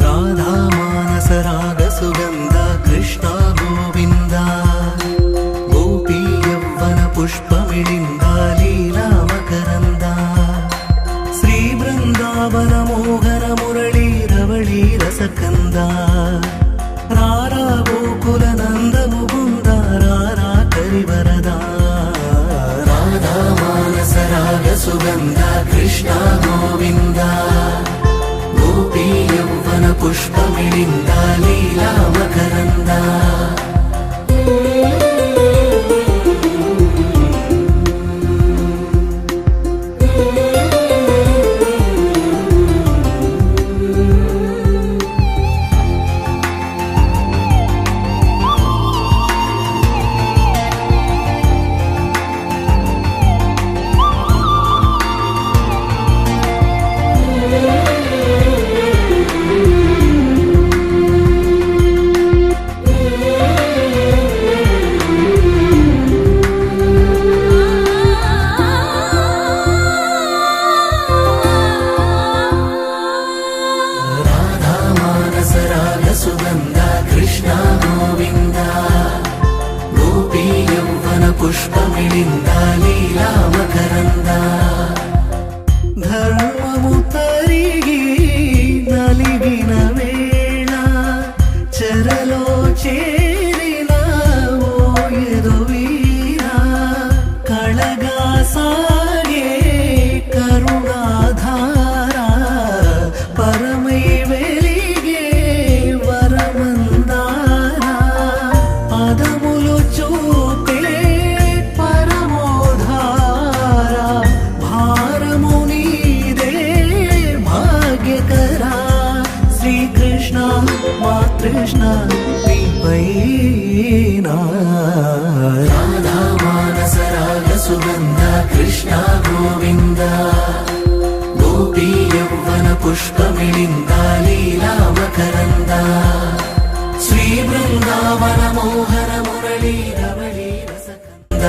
రాధా మానస రాగ సుగంధ కృష్ణ గోవింద గోపీ యవ్వన పుష్పమిళింద లీలా మకరంద శ్రీ బృందావన మోహన మురళీ రవళీ రసకంద రారా గోకుల నంద ముకుంద రారా కరివరదా రాధా మానస రాగ సుగంధ కృష్ణ గోవింద గోపీ యవ్వన పుష్పమిళింద లీలా మకరంద సుగంధ కృష్ణ గోవింద గోపీ యవ్వన పుష్పమిళింద లీలా మకరంద ధర్మము తరిగి నలిగిన వేళ చెరలో చేరిన ఓయదు వీర కళగా సాగే కరుణాధార పరమై పదములు చూపే పరమోధార భారము నీదే భాగ్యకరా శ్రీకృష్ణ మా కృష్ణ నీపైనా రాధా మానస రాగ సుగంధ కృష్ణ గోవింద గోపీ యవ్వన పుష్పమిళింద లీలా మకరంద శ్రీ బృందావన మోహన మురళీ రవళీ రసకంద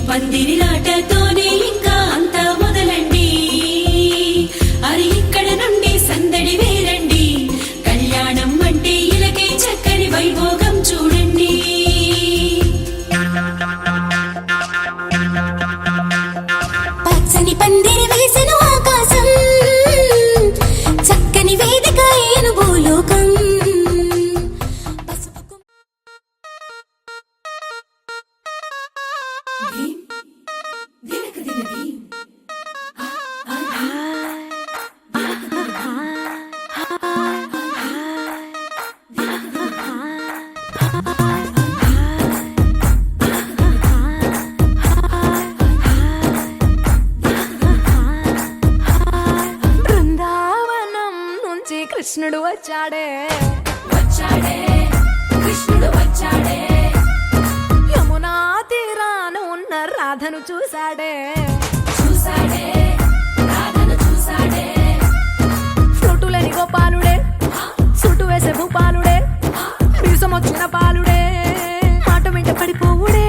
పందిరిలాటతోనే ఇంకా అంతా మొదలండి అరి ఇక్కడ నుండి సందడి వేరండి కళ్యాణం అంటే ఇలకే చక్కని వైభోగం చూడండి పచ్చని పందిరి వేసిన ఆకాశం చక్కని వేదిక ఏను భూలోకం బృందావనం నుంచి కృష్ణుడు వచ్చాడే వచ్చాడే కృష్ణుడు వచ్చాడే యమునా తీరాన ఉన్న రాధను చూశాడే చూసాడే రాధను చూసాడే ఫ్లూటులేని గోపాలుడే సుటు వేసే భూపాలుడే మీసమొచ్చిన పాలుడే మాట వెంట పడిపోవుడే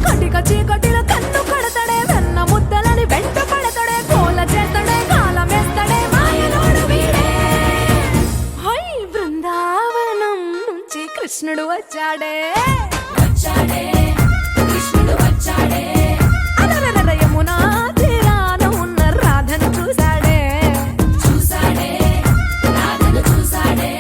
కటిక చీకటిలో కన్ను కడతాడే వెన్న ముద్దలని వెంట పడతాడే కోల చేతడే కాలమేస్తాడే మాయలోడు వీడే హై బృందావనం నుంచి కృష్ణుడు వచ్చాడే వచ్చాడే కృష్ణుడు వచ్చాడే అలరల యమునా తీరాన ఉన్న రాధను చూశాడే చూసాడే రాధను చూసాడే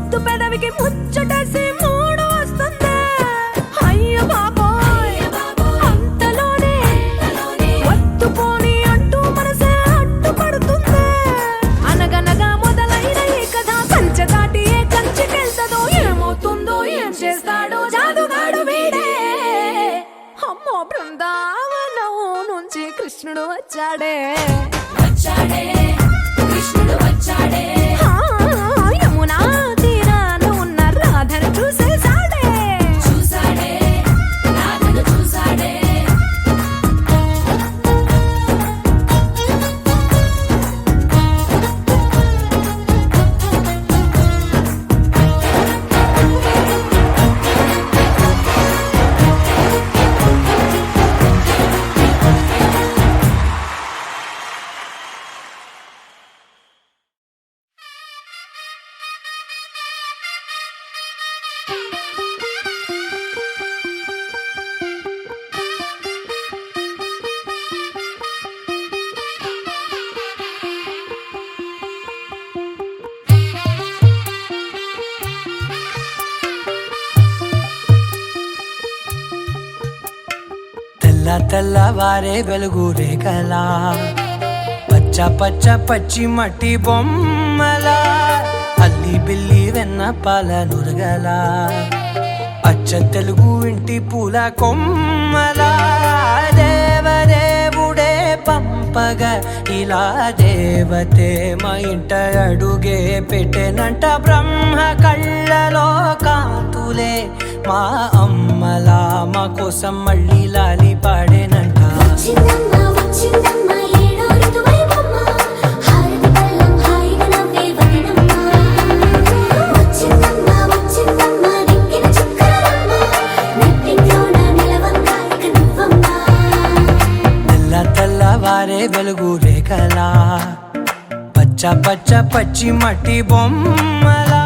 ముద్దు పెదవికి ముచ్చటేసి మూడు వస్తుంది. అయ్య బాబోయ్ అంతలోనే వత్తుకోని అంటూ మనసే అడ్డుపడుతుంది. అనగనగా మొదలైన ఈ కథ కంచె దాటి ఏ కంచెకెళ్తదో, ఏమవుతుందో ఏం చేస్తాడో జాదుగాడు వీడే. అమ్మో బృందావనం నుంచి కృష్ణుడు వచ్చాడే వచ్చాడే కృష్ణుడు వచ్చాడే ఆ, యమునా తీరాన ఉన్న రాధను చూసేసాడే. చూసాడే రాధను చూసాడే తెల్లవారే వెలుగు రేఖలా, పచ్చ పచ్చ పచ్చి మట్టి బొమ్మలా, అల్లి బిల్లి వెన్న పాల నురగలా, అచ్చ తెలుగు ఇంటి పూల కొమ్మలా, దేవదేవుడే పంపగా ఇలా దేవతే మా ఇంట అడుగే పెట్టెనంట. బ్రహ్మ కళ్ళలో కాంతులే మా అమ్మలా మా కోసం మళ్ళీ లాలి పాడేనంట. వచ్చిందమ్మ వచ్చిందమ్మ ఏడో ఋతువైవమ్మ, హారతి పళ్ళం హాయిగా నవ్వే వదనమ్మ. వచ్చిందమ్మ వచ్చిందమ్మ నెక్కిన చుక్కలమ్మ, నెట్టింట్లోన నిలవంగా ఇక నువ్వమ్మ. తెల్లవారే వెలుగు రేఖలా, పచ్చ పచ్చ పచ్చి మట్టి బొమ్మలా.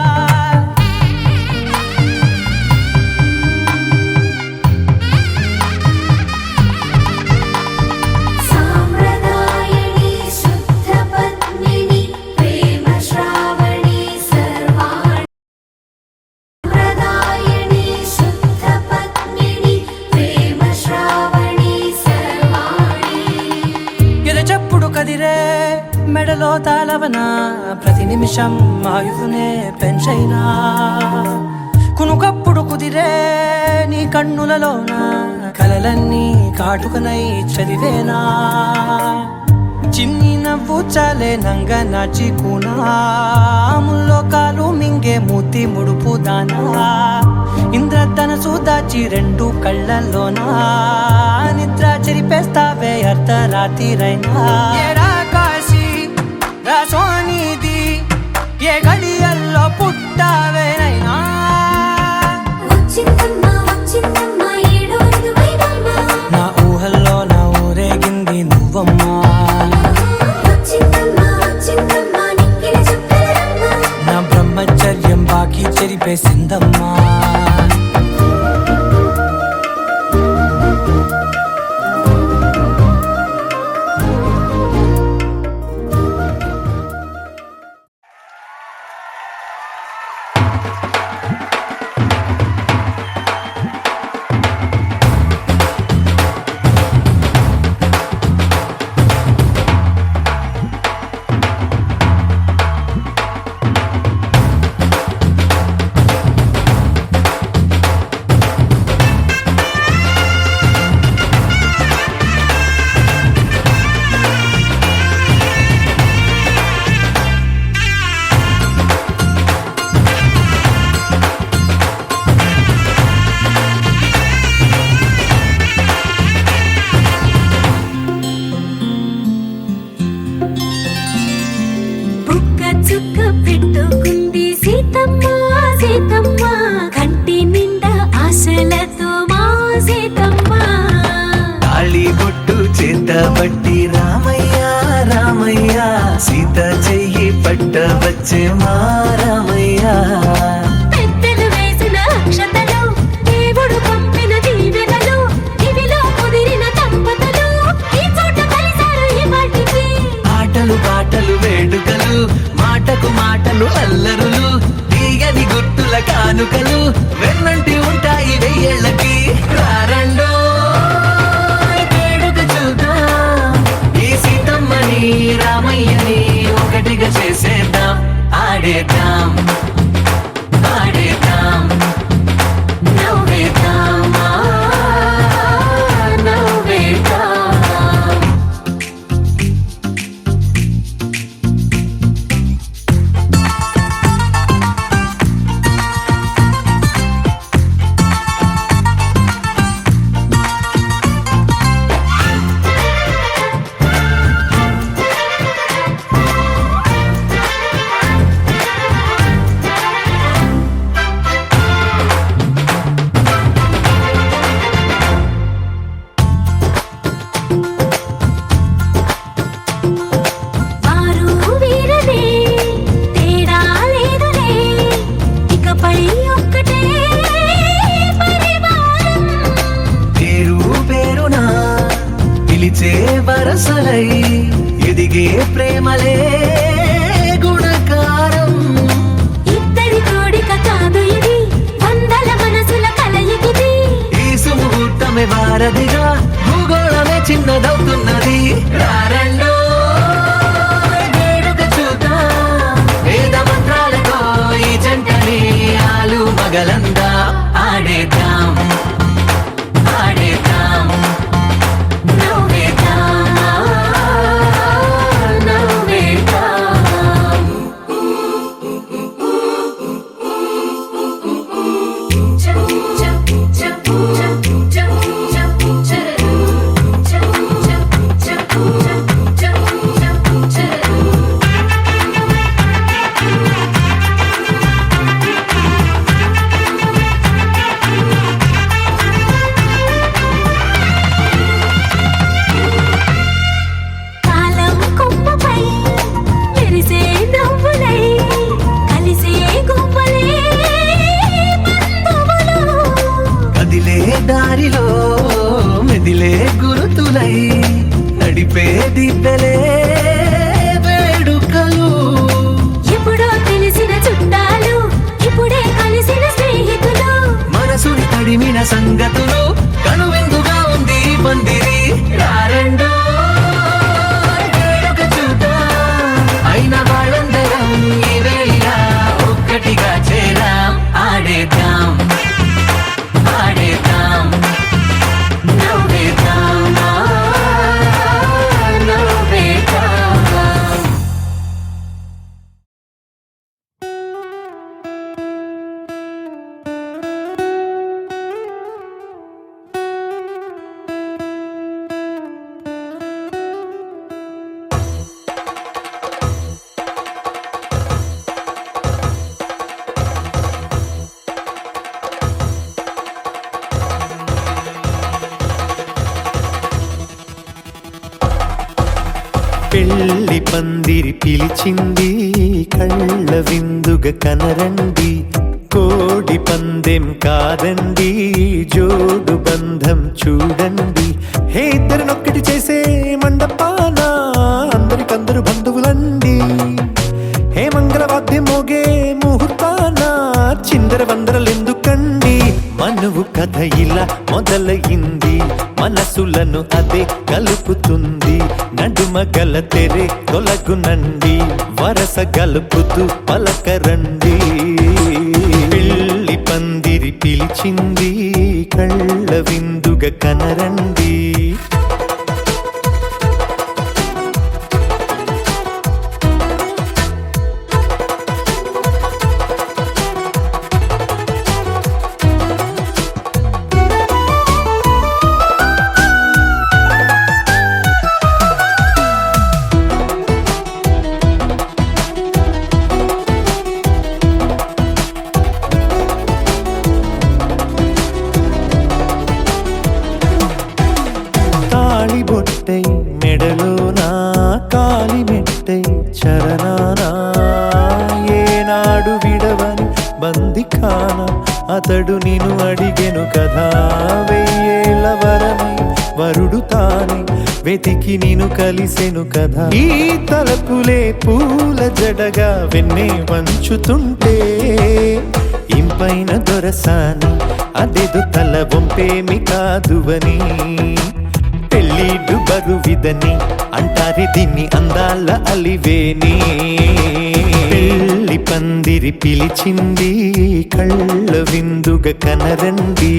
సాంప్రదాయని శుద్ధ పద్మిని ప్రేమ శ్రావణి సర్వాణి. సాంప్రదాయని శుద్ధ పద్మిని ప్రేమ శ్రావణి సర్వాణి. ఎరచప్పుడు కదిరే మెడలో తాళవన, ప్రతి నిమిషం ఆయువునే పెంచైనా. కునుకప్పుడు కుదిరే నీ కన్నులలోన, కలలన్నీ కాటుకనై చదివేనా. చిన్ని నవ్వు చాలే నంగ నాచి ముల్లోకాలు మింగే మూతి ముడుపు దానా. ఇంద్రధనసు దాచి రెండు కళ్ళల్లోనా, నిద్ర చెరిపేస్తావే అర్ధరాత్రిరైనా. ఏడా కాశీ రాసోనిది, ఏ గడియల్లో పుట్టావేనైనా. వచ్చిందమ్మ వచ్చిందమ్మ ఏడో ఋతువైవమ్మ, నా ఊహల్లో నా ఊరేగింది నువ్వమ్మా. వచ్చిందమ్మ వచ్చిందమ్మ నెక్కిన చుక్కలమ్మ. నా బ్రహ్మచర్యం బాకీ చెరిపేసిందమ్మా. పట్టబట్టి రామయ్య రామయ్య సీత చెయ్యి పట్టవచ్చే మా రామయ్య పెద్దలు వేసిన అక్షతలు దేవుడు పంపిన దీవెనలు ఇవిలో కుదిరిన దంపతులు ఈ చోట కలిసారు ఈ వాటికి ఆటలు పాటలు వేడుకలు మాటకు మాటలు అల్లరులు తీయని కానుకలు వెన్నంటి ఉంటాయి వెయ్యేళ్ళకి రారండో వేడుక చూద్దాం ఈ సీతమ్మని రామయ్యని ఒకటిగా చేసేద్దాం ఆడేద్దాం ఆడేద్దాం నవ్వేద్దాం నవ్వేద్దాం వారు వీరనే తేడా లేదులే ఇకపై ఒక్కటే పరివారం పేరు పేరునా పిలిచే వరసలై ఎదిగే ప్రేమలే గుణకారం ఇద్దరి కోడిక కాదు ఇది వందల మనసుల కలయికిది ఈ సుముహూర్తమే వారధిగా భూగోళమే చిన్నదవుతున్నది రారండో వేడుక చూద్దాం వేద మంత్రాలతో ఈ జంటని ఆలు మగలందా ఆడేద్దాం ఆడేద్దాం నవ్వేద్దాం నవ్వేద్దాం కాలం కొమ్మపై మెరిసే నవ్వులై కలిసే గువ్వలే బంధువులు కదిలే దారిలో మెదిలే గురుతులై నడిపే దిబ్బెలే వేడుకలు ఎప్పుడో తెలిసిన చుట్టాలు ఇప్పుడే కలిసిన స్నేహితులు మనసుని తడిమిన సంగతులు కనువిందుగా ఉంది ఈ పందిరి రారండో వేడుక చూద్దాం అయిన వాళ్ళందరం ఈ వేళ ఒక్కటిగా చేరాం ఆడేద్దాం ఆడేద్దాం నవ్వేద్దాం నవ్వేద్దాం పెళ్లి పందిరి పిలిచింది కళ్ళ విందుగా కనరండి కోడి పందెం కాదండి జోడు బంధం చూడండి హే ఇద్దరినొక్కటి చేసే మండపాన అందరికందరు బంధువులండి హే మంగళవాద్యం మోగే ముహూర్తాన చిందర వందరలెందుకండి మనువు కథ ఇలా మొదలయింది మనసులను అదే కలుపుతుంది నడుమ గల తెరే తొలగునండి వరస గలుపుతూ పలకరండి పెళ్లి పందిరి పిలిచింది కళ్ళ విందుగా కనరండి బొట్టై మెడలోనా కాలి మెట్టై చరణానా ఏనాడు విడవని బందిఖాన అతడు నిన్ను అడిగెను కదా వెయ్యేళ్ళ వరమై వరుడు తానే వెతికి నిన్ను కలిసెను కదా ఈ తలపులే పూల జడగా వెన్నే వంచుతుంటే ఇంపైన దొరసాని అదేదో తల వంపేమి కాదువని పెళ్ళిడు బరువిదని అంటారే దీన్ని అందాల అలివేని పెళ్లి పందిరి పిలిచింది కళ్ళ విందుగా కనరండి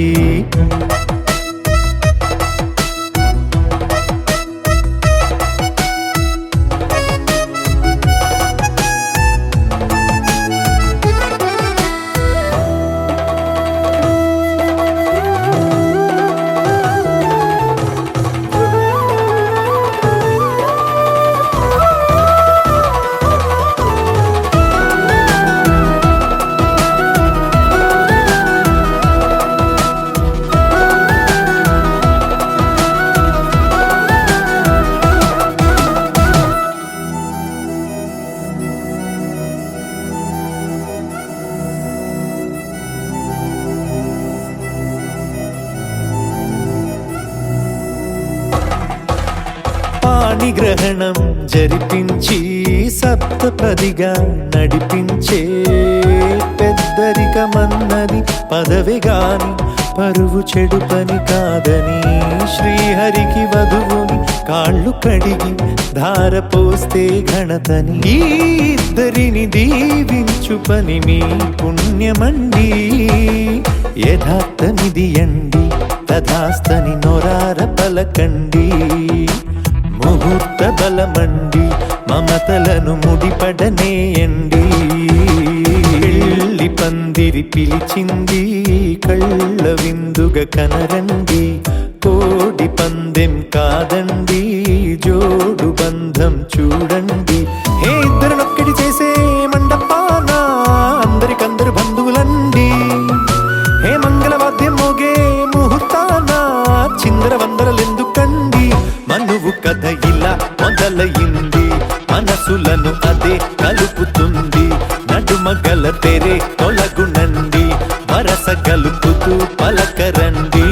పాణిగ్రహణం జరిపించి సప్తపదిగా నడిపించే పెద్దరికమన్నది పదవి గాని పరువు చెడు పని కాదని శ్రీహరికి వధువుని కాళ్ళు కడిగి ధార పోస్తే ఘనతని ఈ ఇద్దరిని దీవించు పని మీ పుణ్యమండి యథార్థమిది అండి తథాస్తని నొరార పలకండి ముహూర్త బలమండి మమతలను ముడిపడనేయండి పెళ్లి పందిరి పిలిచింది కళ్ళ విందుగా కనరండి కోడి పందెం కాదండి జోడు బంధం చూడండి హే ఇద్దరినొక్కటి చేసే మండపాన అందరికందరు బంధువులండి హే మంగళవాద్యం మోగే ముహూర్తాన చిందర వందరలెందుకండి మనువు కథ ఇలా మొదలయింది మనసులను అదే కలుపుతుంది నడుమగల తెరే తొలగునండి వరస కలుపుతూ పలకరండి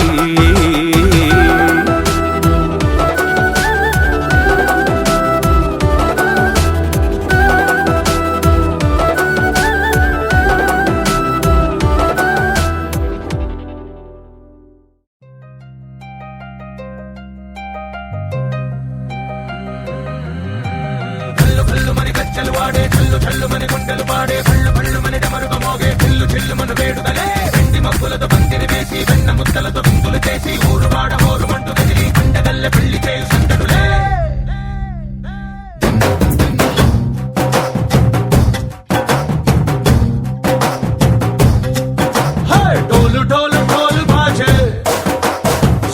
డోలు డోలు డోలు బాజే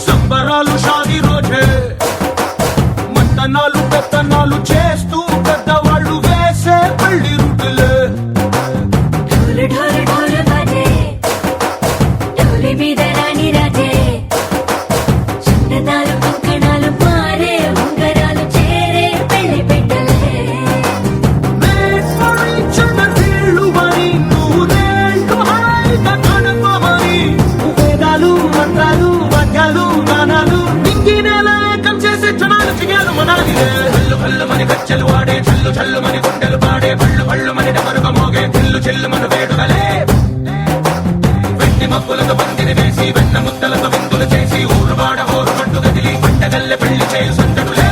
సంబరాలు షాదీ రోజే మంతనాలు పెత్తనాలు చేస్తూ పెద్దవాళ్ళు వేసే పెళ్లి రుటులే ढोल ढोल ढोल बाजे ढोली మీద రాణి రాజే చిన్నదాలు కంకణాలు మారే ఉంగరాలు చేరే పెళ్లి పెట్టలే వీళ్ళు మరి నూరేళ్ళు హాయిగా కనుకోమని వేదాలు మంత్రాలు వాద్యాలు గానాలు ఇంగినేల ఏకం చేసే క్షణాలు చిగాలు మనాలిలే కళ్ళు కళ్ళు మని గచ్చలు వాడే చల్లు చల్లు మని గుండెలు పాడే పళ్ళు పళ్ళు మని డమరుగ మోగే చిల్లు చిల్లు మన వేడుకలే వెండి మబ్బులతో పందిరి వేసి వెన్న ముద్దలతో విందులు చేసి ఊరు వాడ ఊరు మంటు గదిలి పంటగల్లె పెళ్లి చేయు సందడులే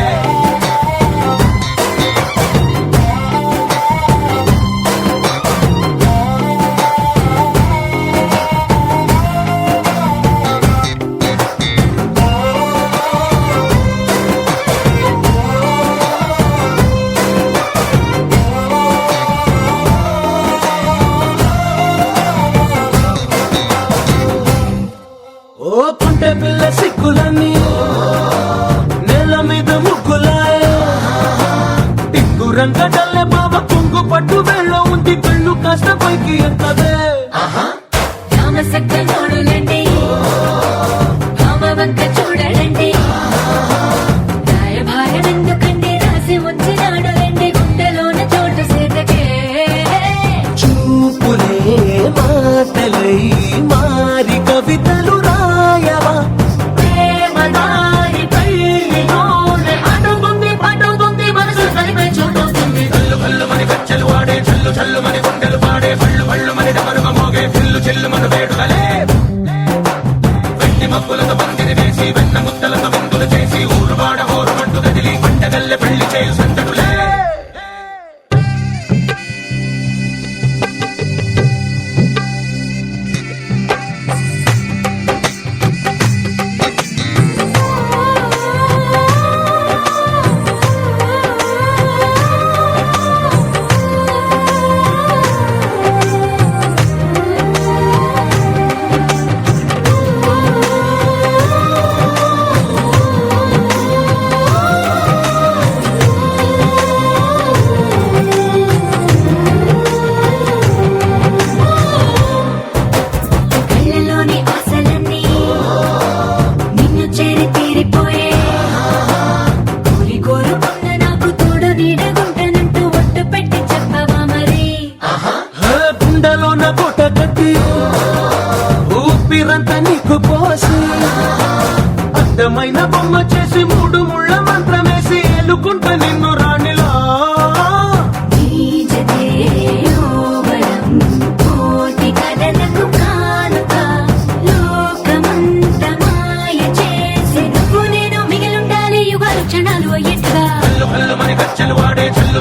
ఓ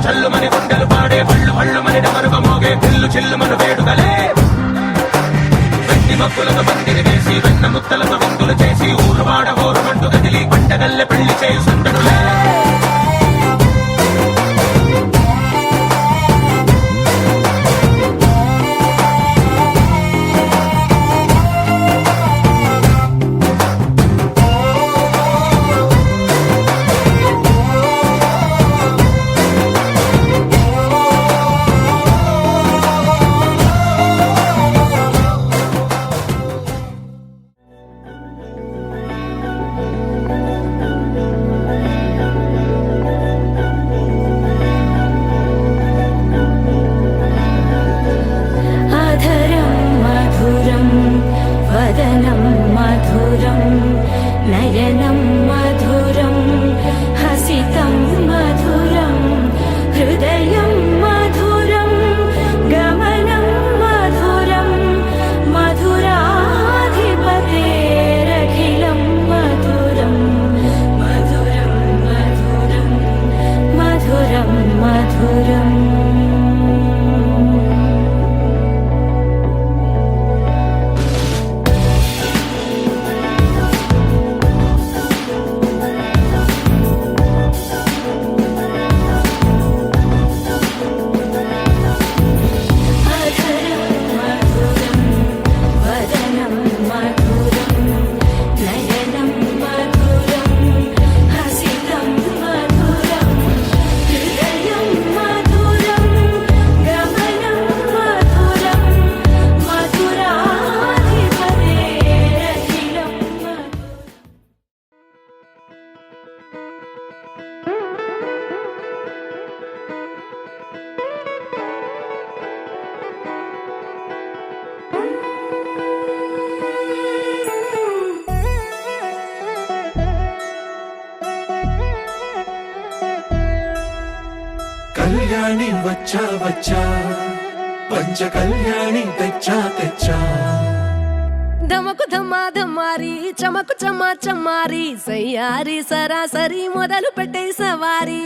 చల్లుమని గుండెలు పాడే పళ్ళు పళ్ళుమని డమరుగ మోగే పిల్లు చిల్లుమను వేడుకలే వెండి మబ్బులతో పందిరి వేసి వెన్న ముత్తలతో విందులు చేసి ఊరువాడ ఊరుమంటూ కదిలి పంటగల్లె పెళ్లి చేయి సుందరులే అధరం మధురం వదనం మధురం నయనం మధురం హసితం మధురం హృదయం మధురం గమనం మధురం మధురాధిపతేరఖిలం మధురం మధురం మధురం మధురం మధురం అధరం మధురం వదనం మధురం నయనం మధురం హసితం మధురం హృదయం మధురం గమనం మధురం మధురాధిపతేరఖిలం మధురం కళ్యాణి వచ్చా వచ్చా పంచ కళ్యాణి తెచ్చా తెచ్చా ధమకు ధమ్మా ధమ్మారి చమకు చమ్మా చమ్మారి సయ్యారి సరాసరి మొదలు పెట్టే సవారి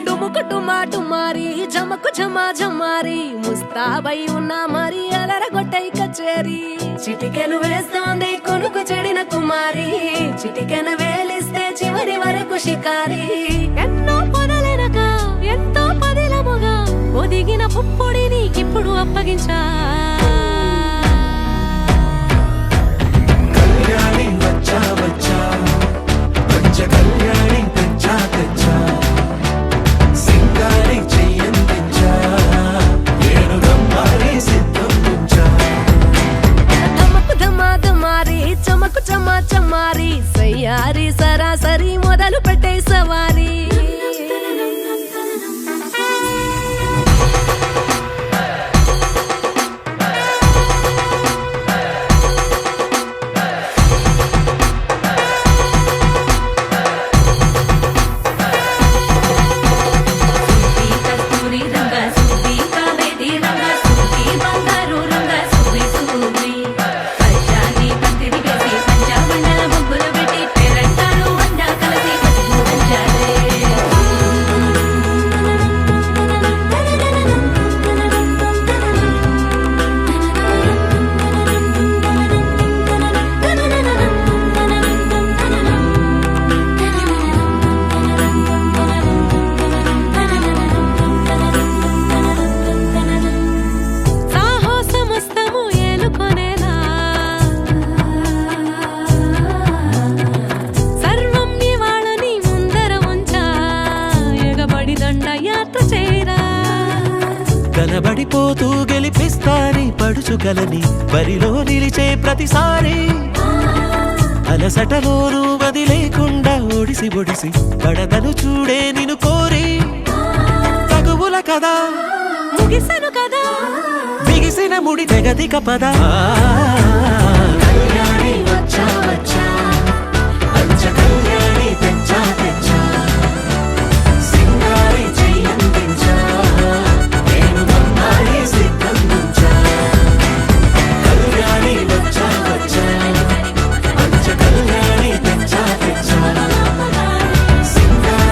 టుముకు టుమా టుమారి జమకు ఝమా ఝమారి ముస్తాబై ఉన్నా మరి అలరగొట్టై కచేరి చిటికెను వేస్తోంది కొనుకు చెడిన కుమారి చిటికెను వేలిస్తే చివరి వరకు షికారి ఎన్నో పొదలెనక ఎంతో పదిలముగా ఒదిగిన పుప్పొడి నీకిప్పుడు అప్పగించా కళ్యాణి వచ్చా వచ్చా పంచ కళ్యాణి తెచ్చా తెచ్చా సింగారి చెయ్యందించా ఏడు గమ్మారి సిద్ధందించా ధమకు ధమా ధమారి చమకు చమ్మా చమ్మారి సయ్యారి సరాసరి మొదలు పెట్టే సవారి కస్తూరి రంగ సుబ్బి కావేరి రంగ సుబ్బి బంగారు రంగ సుబ్బి సుబ్బి పచ్చాని పందిరి వేసి పంచామండల ముగ్గులు పెట్టి పేరంటాలు వండా కలిసి బతుకు పంచాలే సాహసమస్తము ఏలుకొనేలా సర్వం ఇవాళని ముందర ఉంచా ఎగబడి దండయాత్ర చేరా కనబడిపోతూ గెలిపిస్తాని పడుచుగలని బరిలో నిలిచే ప్రతిసారి అలసటలోనూ వదిలేకుండా ఒడిసి ఒడిసి పడతను చూడే నిన్ను కోరి తగువుల కదా ముగిసను కదా బిగిసిన ముడి తెగదిక పద కళ్యాణి వచ్చా వచ్చా పంచ కళ్యాణి తెచ్చా తెచ్చా సింగారి చెయ్యందించా నేను గమ్మారి సిద్ధందించా కళ్యాణి వచ్చా వచ్చా పంచ కళ్యాణి తెచ్చా తెచ్చా సింగారి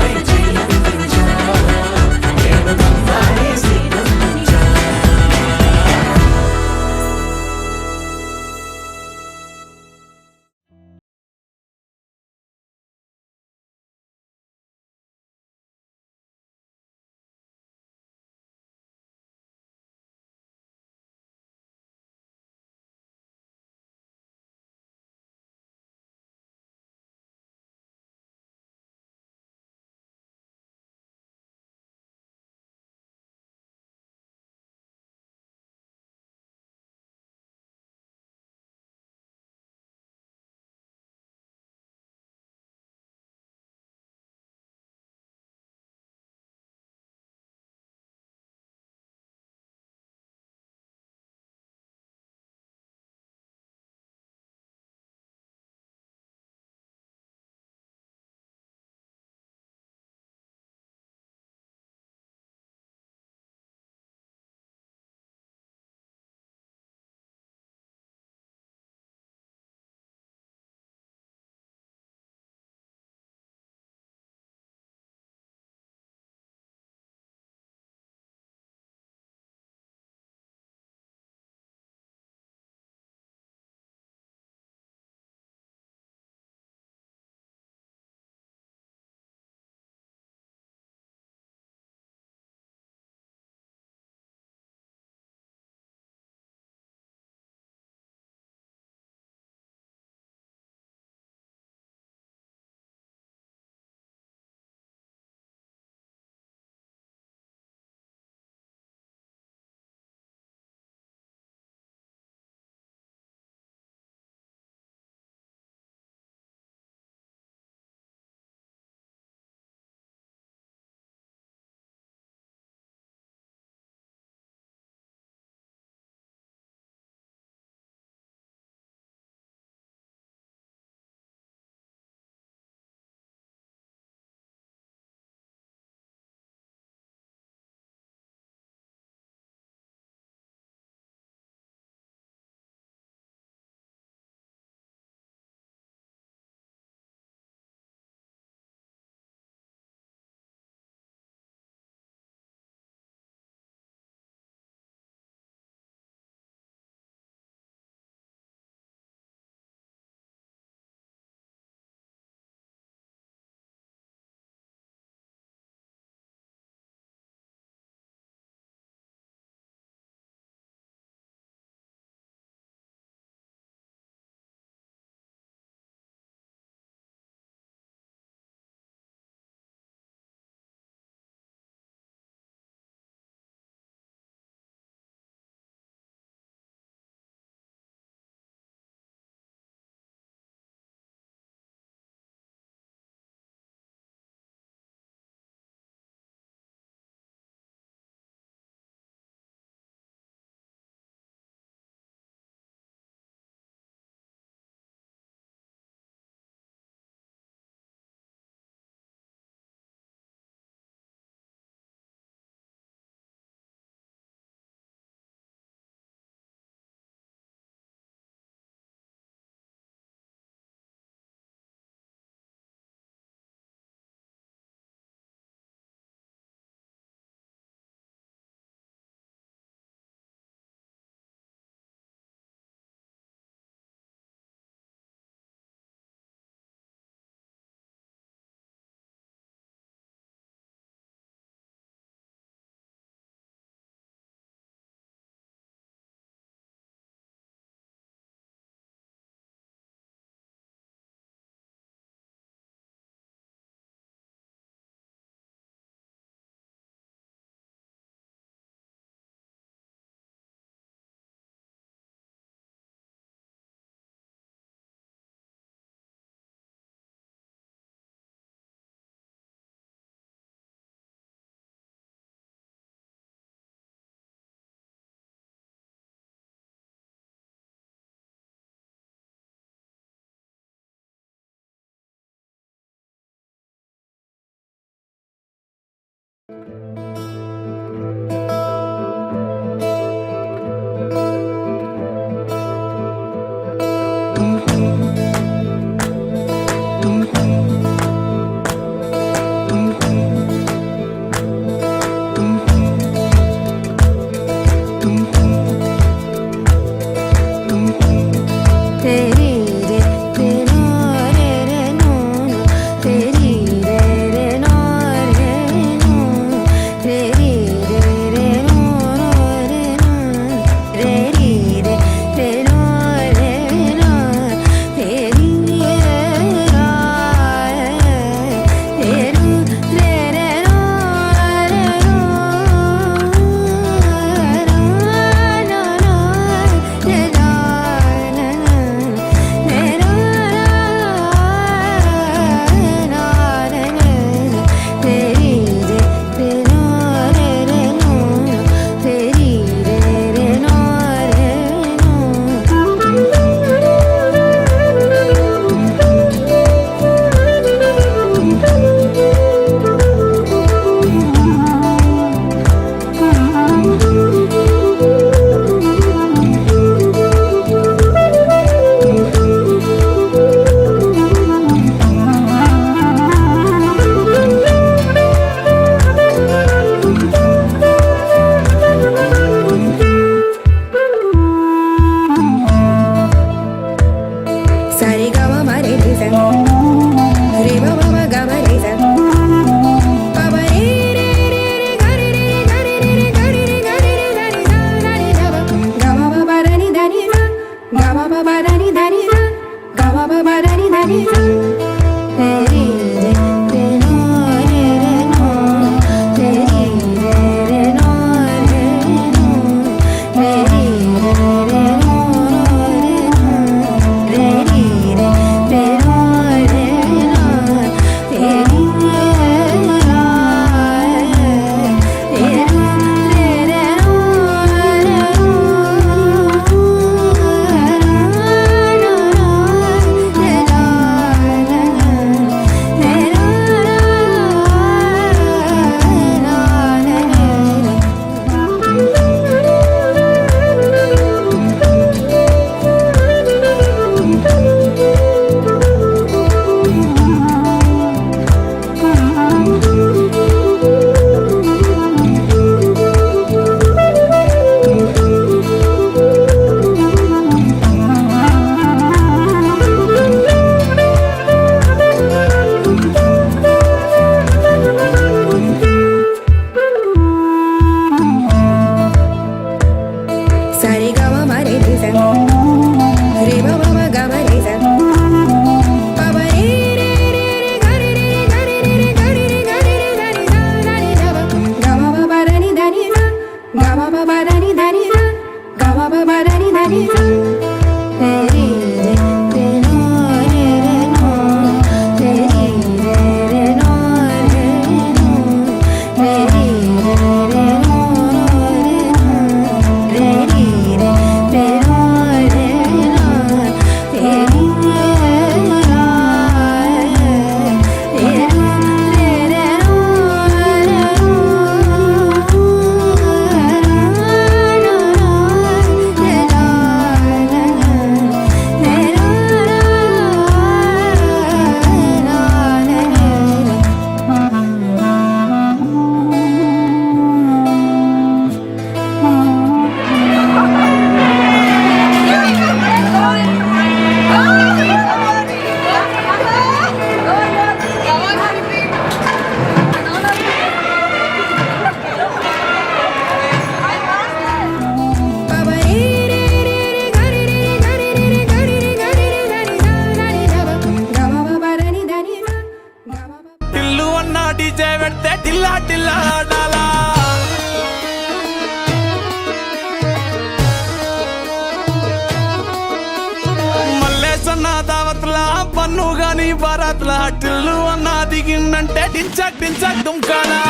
పన్ను గాని బారాత్లా టిల్లు అన్న దిగిందంటే టించక్ టించక్ దుంకానా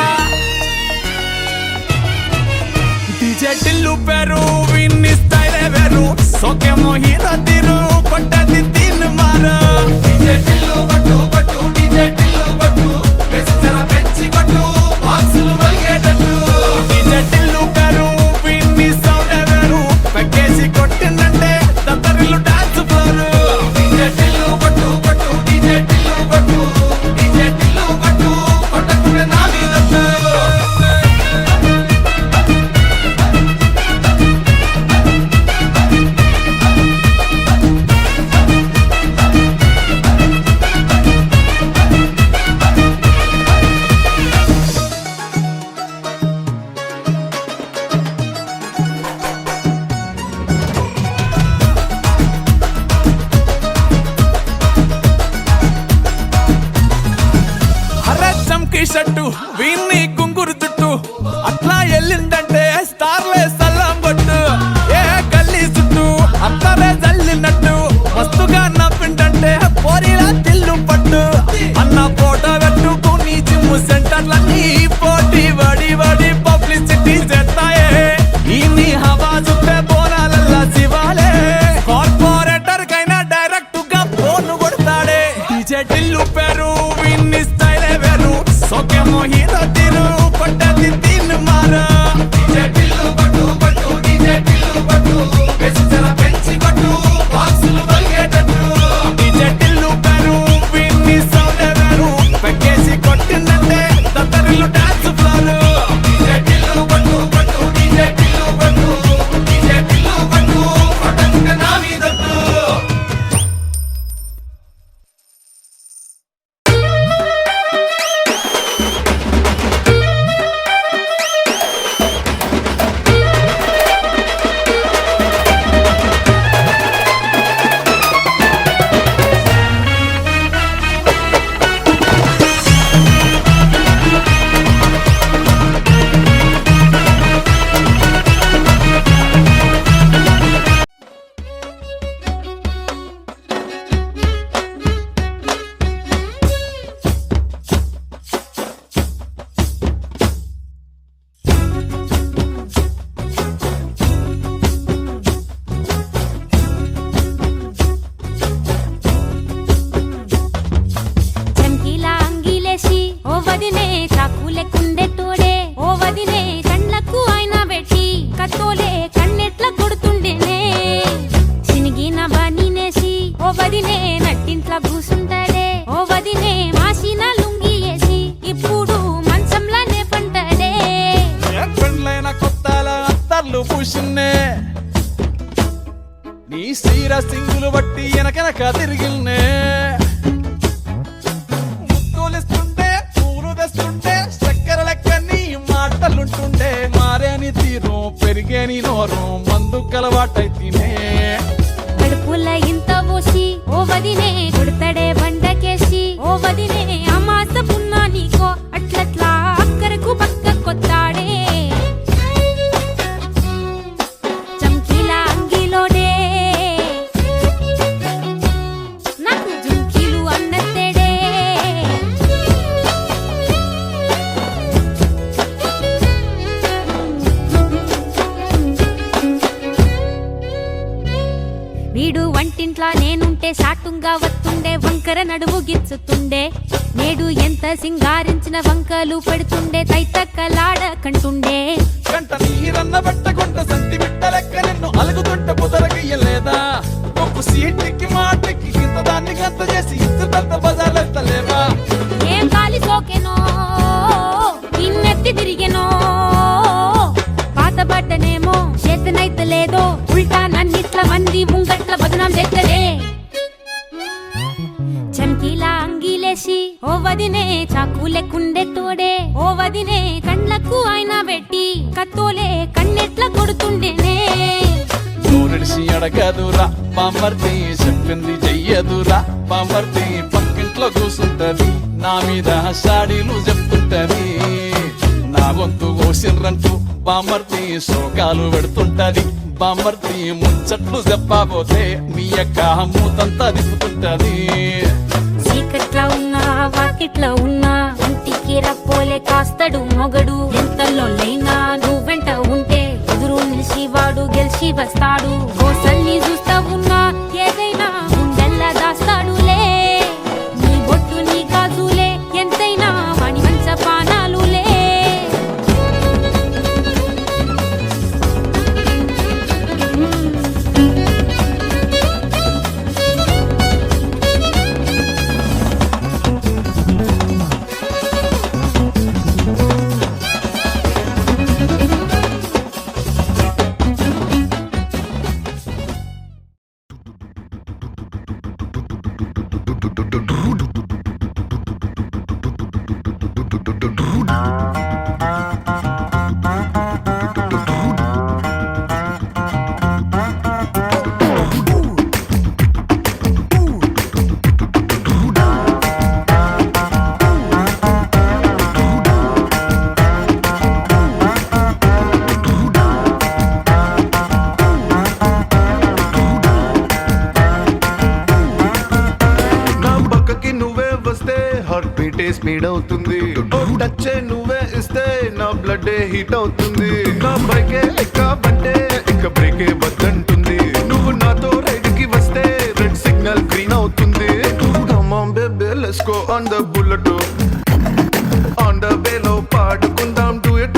డీజే టిల్లు పేరు విన్ని స్టైలే వేరు సోకేమో హీరో తీరు కొట్టది తీన్ మారు డీజే టిల్లు కొట్టు కొట్టు డీజే టిల్లు కొట్టు వెచ్చన పెంచి కొట్టు బాక్సులు వదినే నట్టింట్లా కూసుంటాడే ఓ వదినే మాసిన లుంగి వేసి ఇప్పుడు మంచంలానే పంటాడే పెళ్ళైన కొత్తల అత్తర్లు పూసిన్నే నీ సీర సింగులు బట్టి వెనకనక తిరిగిల్నే ముక్కులిస్తుంటే పూలు తెస్తుంటే చక్కెర లెక్క నీ మాటలుంటుండే మారేని తీరు పెరిగేని నోరు మందు కలవాటైతేనే కడుపుల ఇంత పోసి ఓ వదినే కొడతాడే బండకేసి ఓ వదినే అమాస పున్నా నీకో అట్లట్లా అక్కరకు పక్క కొత్తాడే చంకీల అంగిలోడే నాకు జుంకీలు అన్నత్తేడే వీడు వంటింట్లా నేనుంటే సాటుంగా వస్తుండే వంకర నడుము గిచ్చుతుండే నేడు ఎంత సింగారించిన వంకలు పెడుతుండే తైతక్కలాడ కంటుండే గంట నీరన్న బట్టకుంట సంతి బిట్ట లెక్క నిన్ను అలుగుతుంట పుదరగయ్యలేదా ఒప్పు సీటికి మాటకి ఇంత దాన్ని గంత చేసి ఇద్దరు బజార్లెత్తలేవా ఏం గాలి సోకెనో ఇన్నెత్తి తిరిగెనో పాతబడ్డనేమో చేతనైతే లేదో ఉల్టా నన్నిట్ల మంది ముంగట్ల బదనాం చేస్తదే చంకీలా అంగిలేసి ఓ వదినే చాకులెక్కుండే తోడే ఓ వదినే కండ్లకు ఆయన పెట్టి కత్తోలే కన్నెట్ల కొడుతుండేనే నూరిడిసి అడగదురా పామర్తి చెప్పింది చెయ్యదురా పామర్తి పక్కింట్లో కూసుంటది నా మీద సాడీలు చెప్తుంటది నా గొంతు కోసిన్రంటూ బామర్తి శోకాలు పెడుతుంటది బామర్తి ముచ్చట్లు చెప్పబోతే మీ యొక్క మూతంతా తిప్పుతుంటది చీకట్లా ఉన్నా వాకిట్లా ఉన్నా ఇంటికి రప్పోలే కాస్తడు మొగడు ఎంతలో లేనా నువ్వెంట ఉంటే ఎదురు నిలిచి వాడు గెలిచి వస్తాడు గోసల్ని చూస్తా ఉన్నా ఏదైనా గుండెల్లా దాస్తాడులే నీ బొట్టు నీ గాజులే ఎంతైనా వాణి మంచ పానాలులే స్పీడ్ అవుతుంది టచ్ నువ్వే ఇస్తే నా బ్లడ్ హీట్ అవుతుంది నా బైకే ఎక్కబంటే ఇక బ్రేకే వద్దంటుంది నువ్వు నాతో రైడ్ కి వస్తే రెడ్ సిగ్నల్ గ్రీన్ అవుతుంది Come on baby let's go on the bullet on the way లో పాడుకుందాం duet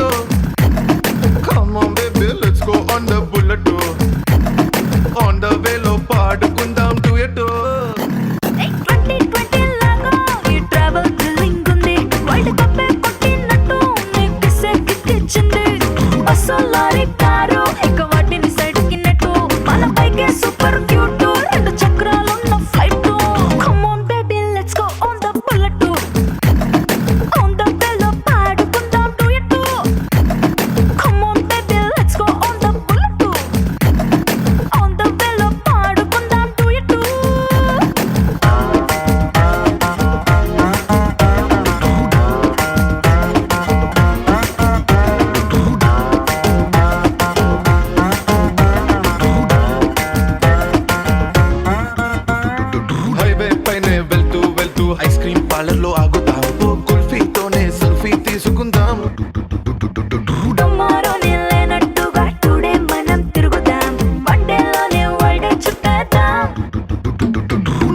Come on baby let's go on the bullet on the way లో పాడుకుందాం duet సూపర్ క్యూట్ రెండు చక్రాలున్న flight come on baby let's go on the bullet on the bell పాడుకుందాం duet come on baby let's go on the bullet on the bell పాడుకుందాం duet highway పైనే వెళ్తూ వెళ్తూ ice cream parlour లో ఆగుతాం కుల్ఫీతోనే selfie తీసుకుందాం టుమారోనే లేనట్టుగా టుడే మనం తిరుగుదాం వన్డేలోనే world చుట్టేద్దాం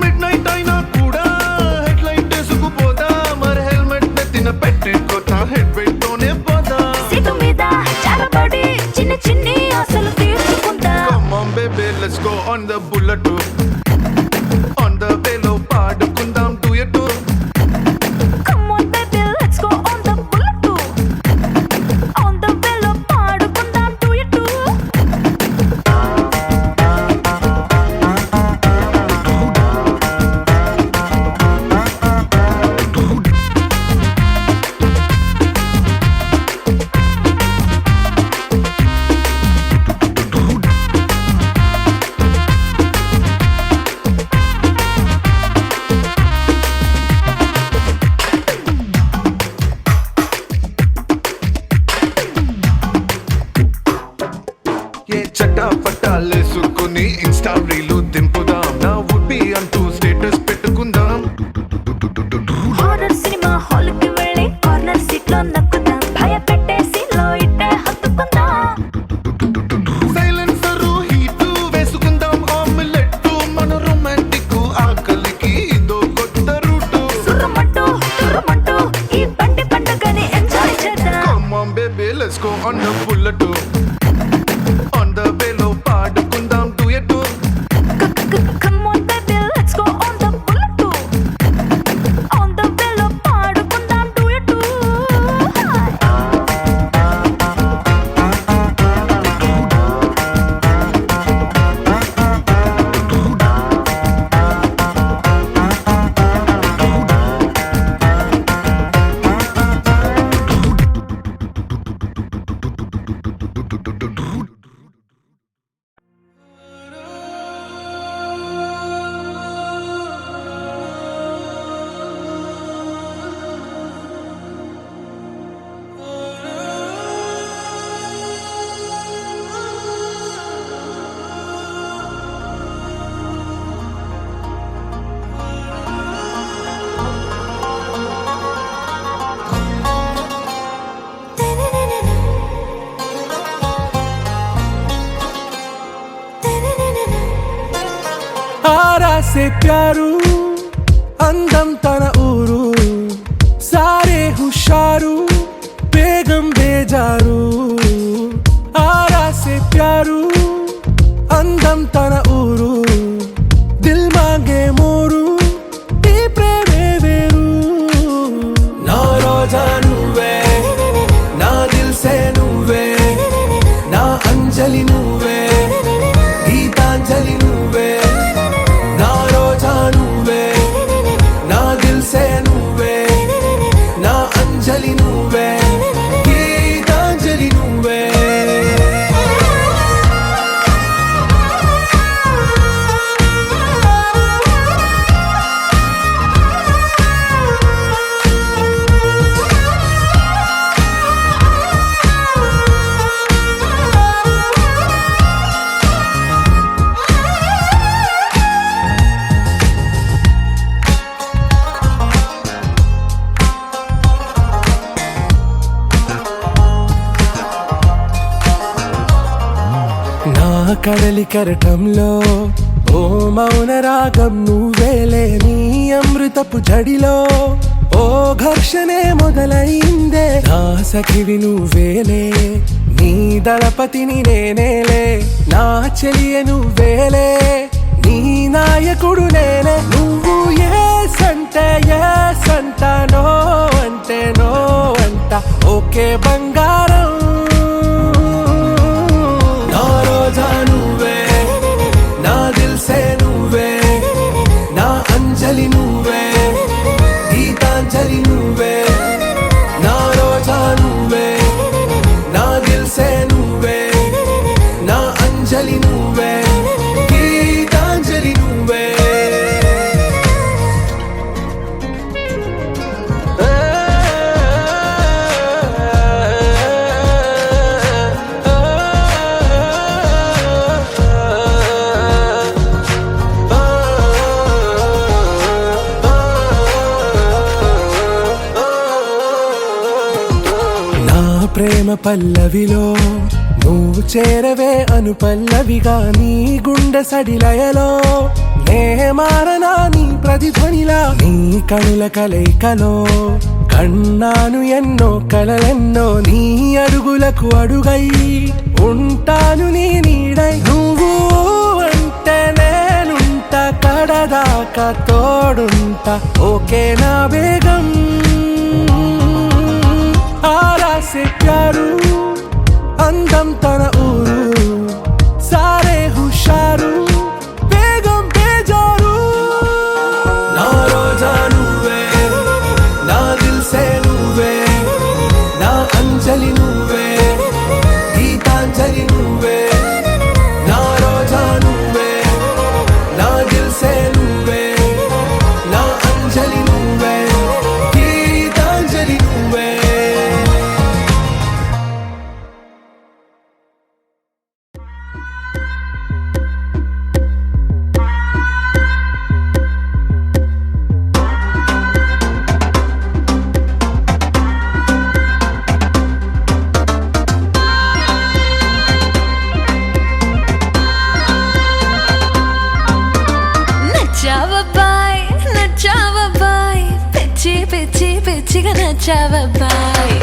mid night అయినా కూడా హెడ్ లైట్ వేసుకుపోదా మరి హెల్మెట్ నెత్తిన పెట్టుకోతా హెడ్ వెయిట్ తోనే పోదా సీటు మీద చాలబడి చిన్న చిన్ని ఆశలు తీర్చుకుందాం Come on baby let's go on the bullet on ఏ చట్టా పట్టాలేసుకుని ఇన్స్టా రీలు దింపుదాం నా వుడ్బి అంటూ స్టేటస్ పెట్టుకుందాం హారర్ సినిమా హాల్ కి వెళ్ళి కార్నర్ సీట్ లో నక్కుదాం భయపెట్టేసి లో ఇట్టే హత్తుకుందాం సైలెన్సర్ హీట్ వేసుకుందాం ఆమ్లెట్ మన రొమాంటిక్ ఆకలికి ఇదో కొత్త రూటు సుర్రమంటూ తుర్రమంటూ ఈ బండి పండుగని ఎంజాయ్ చేద్దాం Come on baby let's go on the bullet on the way లో పాడుకుందాం duet Come on baby let's go on the bullet on the way లో పాడుకుందాం duet आरा से प्यारू అందం తన ఊరు సారే హుషారు బేగం బేజారు ఆరా సే ప్యారు అందం తన ఊరు దిల్ మాంగే మోరు ఈ ప్రేమే వేరు నా రోజా నువ్వే నా దిల్ సే నువ్వే నా అంజలి నువ్వే గీతాంజలి నువ్వే నా రోజా నువ్వే నా దిల్ సే నువ్వే నా అంజలి నువ్వే గీతాంజలి నువ్వే నా కడలి కరటంలో ఓ మౌన రాగం నువ్వేలే నీ అమృతపు జడిలో ఓ ఘర్షణే మొదలైందే నా సఖివి నువ్వేలే నీ దళపతిని నేనేలే నా చెలియ నువ్వేలే నీ నాయకుడు నేనే నువ్వు ఏ సంట నో అంటే నో అంట ఓకే బంగారం నా రోజా నువ్వే నా దిల్ సే నువ్వే నా అంజలి నువ్వే గీతాంజలి నువ్వే నా రోజా నువ్వే నా దిల్ సే నువ్వే నా అంజలి నువ్వే గీతాంజలి నువ్వే నా ప్రేమ పల్లవిలో నువ్వు చేరవే అను పల్లవిగా నీ గుండె సడిలయలో నే మారనా నీ ప్రతిధ్వనిలా నీ కనుల కలయికలో కన్నాను ఎన్నో కలలెన్నో నీ అడుగులకు అడుగై ఉంటాను నీ నీడై నువ్వు అంటే నేనుంట కడదాకా తోడుంట ఓకే నా బేగం ఆరా సే ప్యారు అందం తన ఊరు సారే హుషారు బేగం బేజారు నా రోజా నువ్వే నా దిల్ సే నువ్వే నా అంజలి నువ్వే గీతాంజలి నువ్వే నా రోజా నువ్వే నా దిల్ సే నువ్వే నా అంజలి నువ్వే గీతాంజలి నువ్వే పిచ్చిగా నచ్చావబ్బాయ్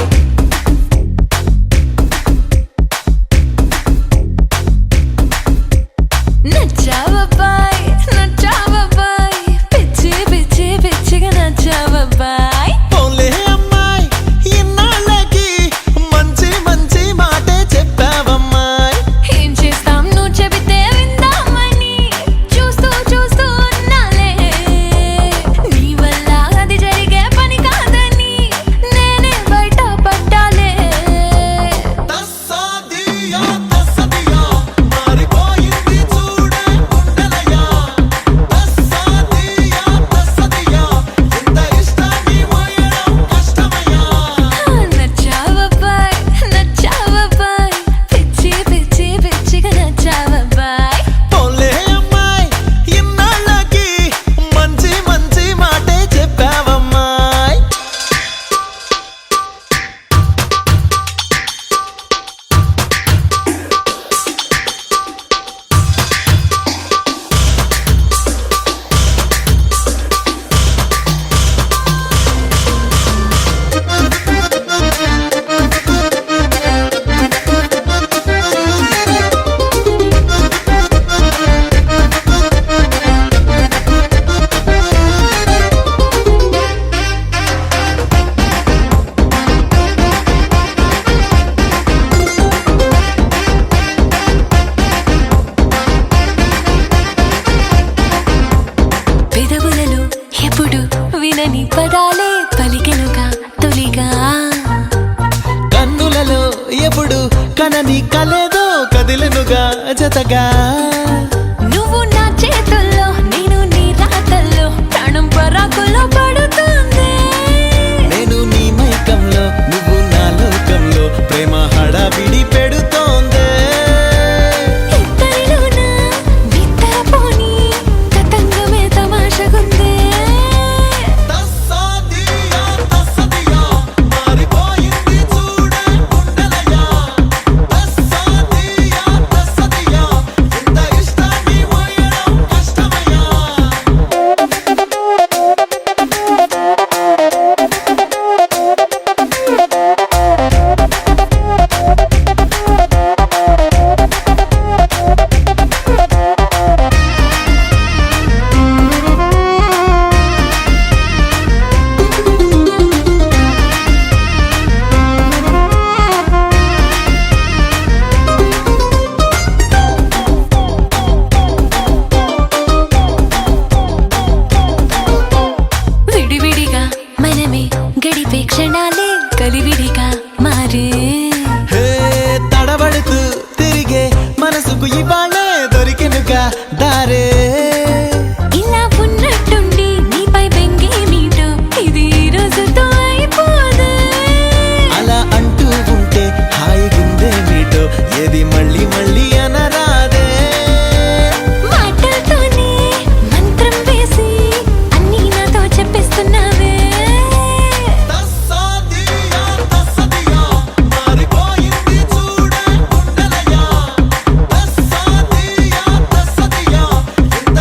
నచ్చావబ్బాయ్ నచ్చావబ్బాయ్ పిచ్చి పిచ్చి పిచ్చిగా నచ్చావబ్బాయ్ ఓన్లే అమ్మాయి ఇన్నాళ్ళకి మంచి మంచి మాటే చెప్పావమ్మాయి ఏం చేస్తాం నువ్వు చెబితే విందామని చూస్తూ చూస్తూ ఉన్నాలే నీ వల్ల అది జరిగే పని కాదని నేనే బయట పడ్డాలే తస్సాదియా మారిపోయింది చూడే గుండెలయ్యా తస్సాదియా ఇంత ఇష్టాన్ని మోయడం కష్టమయ్యా నచ్చావబ్బాయ్ నచ్చావబ్బాయ్ పిచ్చి పిచ్చి పిచ్చిగా నచ్చావబ్బాయ్ ఓన్లే అమ్మాయి ఇన్నాళ్ళకి మంచి మంచి మాటే చెప్పావమ్మాయి పెదవులలో ఎప్పుడు వినని పదాలే పలికెనుగా తొలిగా కన్నులలో ఎప్పుడు కనని కలేదో కదిలెనుగా జతగా నువ్వు నా చేతుల్లో నేను నీ రాతల్లో ప్రాణం పరాకుల్లో పడుతుంది నేను నీ మైకంలో నువ్వు నా లోకంలో ప్రేమ హడావిడి పెడుతోందే ఇద్దరిలోన నిద్రపోని తతంగమే తమాషగుందే తస్సాదియా మారిపోయింది చూడే గుండెలయ్యా తస్సాదియా ఇంత ఇష్టాన్ని మోయడం కష్టమయ్యా విడివిడిగా మనమే గడిపే క్షణాలే కలివిడిగా మారే హే తడబడుతూ తిరిగే మనసుకు ఇవాళే దొరికెనుగా దారే ఇలా ఉన్నట్టుండి నీపై బెంగేమిటో ఇది ఈ రోజుతో అయిపోదు అలా అంటూ ఉంటే హాయిగుందే మీటో ఏది మళ్ళీ మళ్ళీ అనరాదే మాటలతోనే మంత్రం వేసి అన్నీ నాతో చెప్పిస్తున్నావే తస్సాదియా మారిపోయింది చూడే గుండెలయ్యా తస్సాదియా ఇంత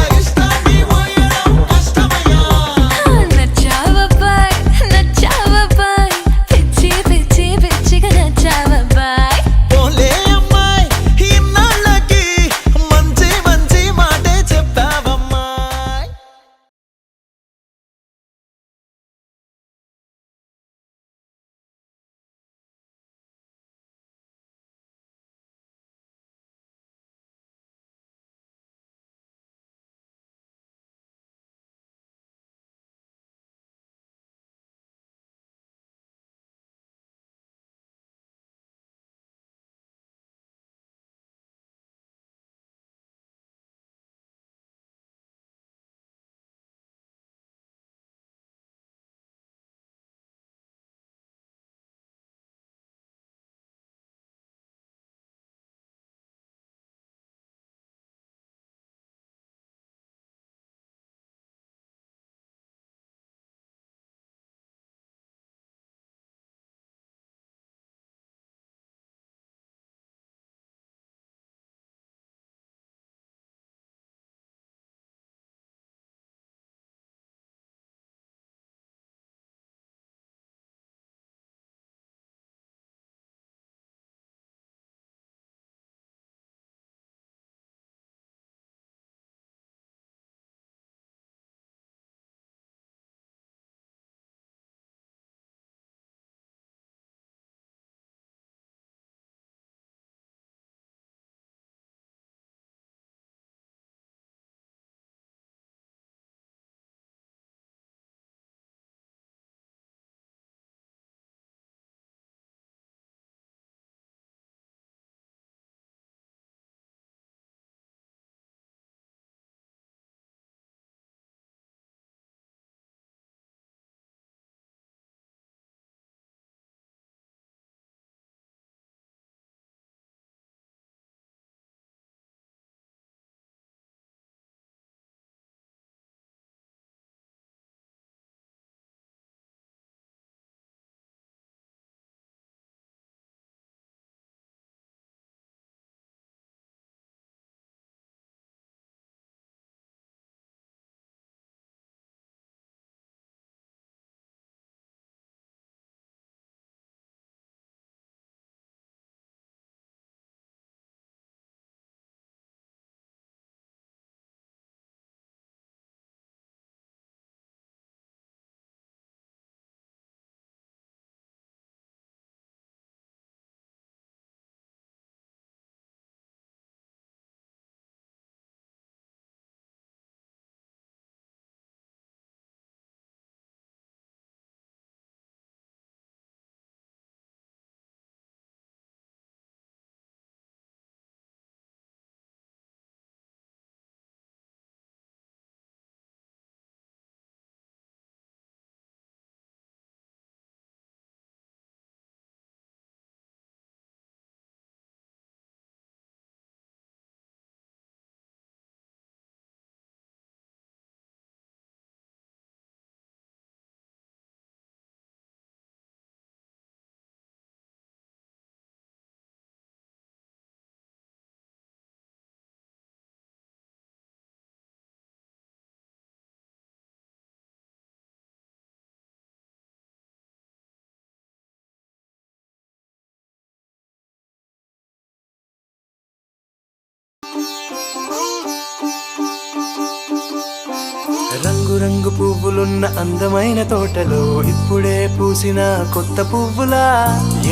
రంగు రంగు పువ్వులున్న అందమైన తోటలో ఇప్పుడే పూసిన కొత్త పువ్వులా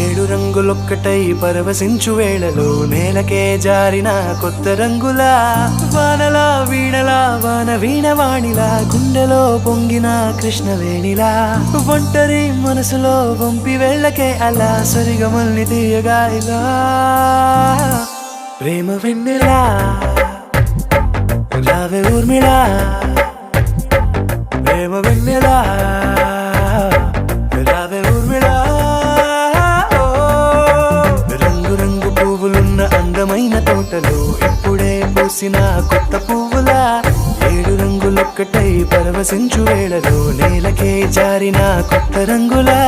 7 రంగులొక్కటై పరవశించు వేళలో నేలకే జారిన కొత్త రంగులా వానలా వీణలా వాన వీణవాణిలా గుండెలో పొంగిన కృష్ణవేణిలా ఒంటరి మనసులో వంపి వెళ్ళకే అలా సరిగమల్ని తీయగా ఇలా ప్రేమ వెన్నెలా రావే ఊర్మిళా ప్రేమ వెన్నెలా రావే ఊర్మిళా రంగు రంగు పువ్వులున్న అందమైన తోటలో ఇప్పుడే పూసిన కొత్త పువ్వులా 7 రంగులొక్కటై పరవశించు వేళలో నేలకే జారిన కొత్త రంగులా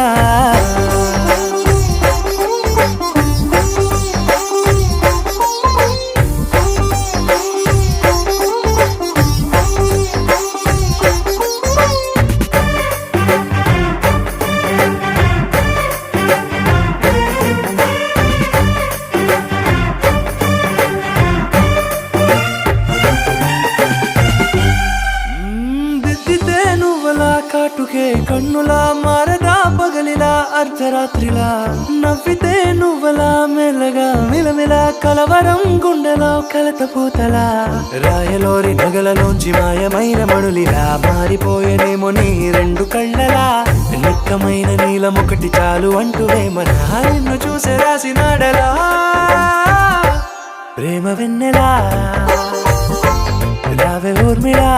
దిద్దితే నువ్వలా కాటుకే కన్నులా మారదా పగలిలా అర్ధరాత్రిలా నవ్వితే నువ్వలా మెల్లగా మిలమిలా కలవరం గుండెలో కలత పూతలా రాయలోరి నగలలోంచి మాయమైన మణులిలా మారిపోయేనేమో నీ 2 కళ్ళలా నిక్కమైన నీలమొకటి చాలు అంటూ వేమనా నిన్ను చూసే రాసినాడలా ప్రేమ వెన్నెలా రావే ఊర్మిళా